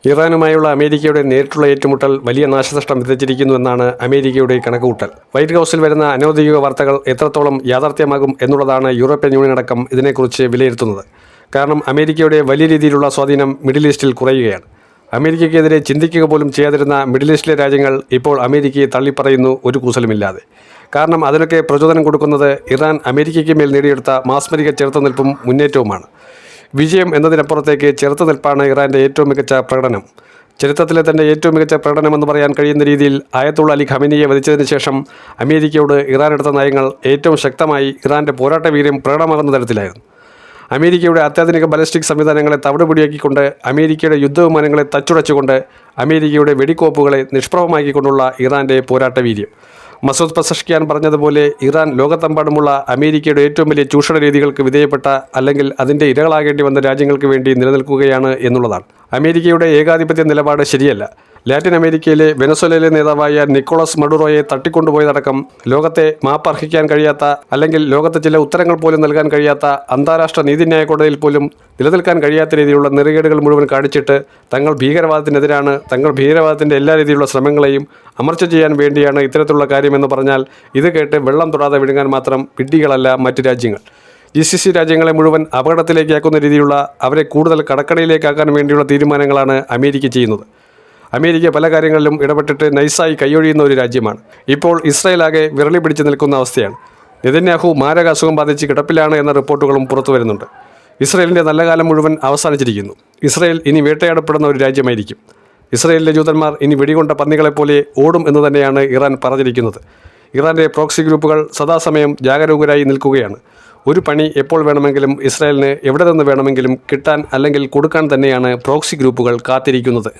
ഇറാനുമായുള്ള അമേരിക്കയുടെ നേരിട്ടുള്ള ഏറ്റുമുട്ടൽ വലിയ നാശനഷ്ടം വിതച്ചിരിക്കുന്നുവെന്നാണ് അമേരിക്കയുടെ കണക്കുകൂട്ടൽ. വൈറ്റ് ഹൗസിൽ വരുന്ന അനൗദ്യോഗിക വാർത്തകൾ എത്രത്തോളം യാഥാർത്ഥ്യമാകും എന്നുള്ളതാണ് യൂറോപ്യൻ യൂണിയൻ അടക്കം ഇതിനെക്കുറിച്ച് വിലയിരുത്തുന്നത്. കാരണം അമേരിക്കയുടെ വലിയ രീതിയിലുള്ള സ്വാധീനം മിഡിൽ ഈസ്റ്റിൽ കുറയുകയാണ്. അമേരിക്കയ്ക്കെതിരെ ചിന്തിക്കുക പോലും ചെയ്യാതിരുന്ന മിഡിൽ ഈസ്റ്റിലെ രാജ്യങ്ങൾ ഇപ്പോൾ അമേരിക്കയെ തള്ളിപ്പറയുന്നു, ഒരു കൂസലുമില്ലാതെ. കാരണം അതിനൊക്കെ പ്രചോദനം കൊടുക്കുന്നത് ഇറാൻ അമേരിക്കയ്ക്ക് മേൽ നേടിയെടുത്ത മാസ്മരിക ചെറുത്തുനിൽപ്പും മുന്നേറ്റവുമാണ്. വിജയം എന്നതിനപ്പുറത്തേക്ക് ചെറുത്തുനിൽപ്പാണ് ഇറാൻ്റെ ഏറ്റവും മികച്ച പ്രകടനം. ചരിത്രത്തിലെ തന്നെ ഏറ്റവും മികച്ച പ്രകടനമെന്ന് പറയാൻ കഴിയുന്ന രീതിയിൽ ആയത്തുള്ള അലി ഖമേനിയെ വധിച്ചതിന് ശേഷം അമേരിക്കയോട് ഇറാൻ എടുത്ത നയങ്ങൾ ഏറ്റവും ശക്തമായി ഇറാൻ്റെ പോരാട്ട വീര്യം പ്രകടമാകുന്ന തരത്തിലായിരുന്നു. അമേരിക്കയുടെ അത്യാധുനിക ബാലിസ്റ്റിക് സംവിധാനങ്ങളെ തവിടുപിടിയാക്കിക്കൊണ്ട്, അമേരിക്കയുടെ യുദ്ധവിമാനങ്ങളെ തച്ചുടച്ചുകൊണ്ട്, അമേരിക്കയുടെ വെടിക്കോപ്പുകളെ നിഷ്പ്രഭമാക്കിക്കൊണ്ടുള്ള ഇറാൻ്റെ പോരാട്ട വീര്യം. മസൂദ് പെസഷ്കിയാൻ പറഞ്ഞതുപോലെ ഇറാൻ ലോകത്തെമ്പാടുമുള്ള അമേരിക്കയുടെ ഏറ്റവും വലിയ ചൂഷണ രീതികൾക്ക് വിധേയപ്പെട്ട അല്ലെങ്കിൽ അതിൻ്റെ ഇരകളാകേണ്ടി വന്ന രാജ്യങ്ങൾക്ക് വേണ്ടി നിലനിൽക്കുകയാണ് എന്നുള്ളതാണ്. അമേരിക്കയുടെ ഏകാധിപത്യ നിലപാട് ശരിയല്ല. ലാറ്റിൻ അമേരിക്കയിലെ വെനസ്വേലയിലെ നേതാവായ നിക്കോളസ് മഡുറോയെ തട്ടിക്കൊണ്ടുപോയതടക്കം ലോകത്തെ മാപ്പർഹിക്കാൻ കഴിയാത്ത അല്ലെങ്കിൽ ലോകത്തെ ചില ഉത്തരങ്ങൾ പോലും നൽകാൻ കഴിയാത്ത അന്താരാഷ്ട്ര നീതിന്യായ കോടതിയിൽ പോലും നിലനിൽക്കാൻ കഴിയാത്ത രീതിയിലുള്ള നെറുകേടുകൾ മുഴുവൻ കാണിച്ചിട്ട് തങ്ങൾ ഭീകരവാദത്തിനെതിരാണ്, തങ്ങൾ ഭീകരവാദത്തിൻ്റെ എല്ലാ രീതിയിലുള്ള ശ്രമങ്ങളെയും അമർച്ച ചെയ്യാൻ വേണ്ടിയാണ് ഇത്തരത്തിലുള്ള കാര്യമെന്ന് പറഞ്ഞാൽ ഇത് കേട്ട് വെള്ളം തൊടാതെ വിഴുങ്ങാൻ മാത്രം വിഡ്ഢികളല്ല മറ്റു രാജ്യങ്ങൾ. GCC രാജ്യങ്ങളെ മുഴുവൻ അപകടത്തിലേക്കാക്കുന്ന രീതിയിലുള്ള, അവരെ കൂടുതൽ കടക്കടയിലേക്കാക്കാൻ വേണ്ടിയുള്ള തീരുമാനങ്ങളാണ് അമേരിക്ക ചെയ്യുന്നത്. അമേരിക്ക പല കാര്യങ്ങളിലും ഇടപെട്ടിട്ട് നൈസായി കൈയൊഴിയുന്ന ഒരു രാജ്യമാണ്. ഇപ്പോൾ ഇസ്രായേലാകെ വിരളി പിടിച്ച് നിൽക്കുന്ന അവസ്ഥയാണ്. നെതന്യാഹു മാരക അസുഖം ബാധിച്ച് കിടപ്പിലാണ് എന്ന റിപ്പോർട്ടുകളും പുറത്തു വരുന്നുണ്ട്. ഇസ്രായേലിൻ്റെ നല്ല കാലം മുഴുവൻ അവസാനിച്ചിരിക്കുന്നു. ഇസ്രായേൽ ഇനി വേട്ടയാടപ്പെടുന്ന ഒരു രാജ്യമായിരിക്കും. ഇസ്രായേലിലെ ജൂതന്മാർ ഇനി വെടികൊണ്ട പന്നികളെപ്പോലെ ഓടും എന്ന് തന്നെയാണ് ഇറാൻ പറഞ്ഞിരിക്കുന്നത്. ഇറാൻ്റെ പ്രോക്സി ഗ്രൂപ്പുകൾ സദാസമയം ജാഗരൂകരായി നിൽക്കുകയാണ്. ഒരു പണി എപ്പോൾ വേണമെങ്കിലും ഇസ്രായേലിന് എവിടെ നിന്ന് വേണമെങ്കിലും കിട്ടാൻ അല്ലെങ്കിൽ കൊടുക്കാൻ തന്നെയാണ് പ്രോക്സി ഗ്രൂപ്പുകൾ കാത്തിരിക്കുന്നത്.